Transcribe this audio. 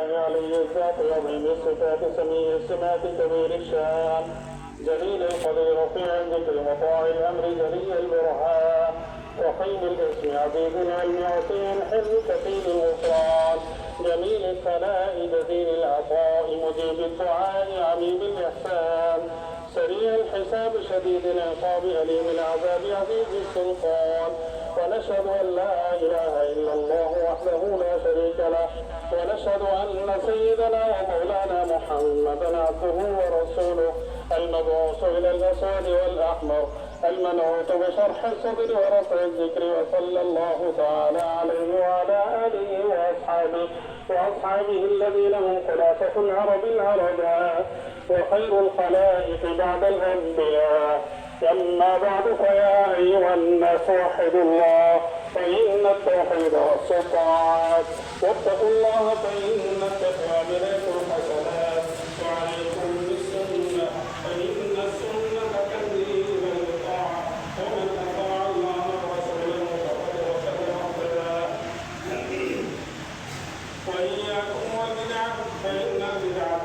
الله علي الذات عظيم الصفات سميع السمات كبير الشان جليل القدير في ذكر مطاع الامر جلي البرهان وخيم الاسم عزيز العلم عظيم الحلم كثير الغفران جميل الثناء جزيل العطاء مجيب الدعاء عميم الاحسان سريع الحساب شديد العقاب أليم العذاب عزيز السلطان ونشهد أن لا إله إلا الله وحده لا شريك له ونشهد أن سيدنا ومولانا محمدا عبده ورسوله المبعوث إلى الأسود والأحمر المنعوت بشرح الصدر ورفع الذكر وصلى الله تعالى عليه وعلى آله وأصحابه الذين هم خلافة العرب العرباء وخير الخلائق بعد الأنبياء. أما بعد فيا أيها الناس وحدوا الله فإن التوحيد والسلطان واتقوا الله فإن التقوى بداية الحسنات وعليكم بالسنة فإن السنة تهدي إلى الطاعة ومن أطاع الله ورسوله فقد رشد واهتدى وإياكم والبدع فإن البدعة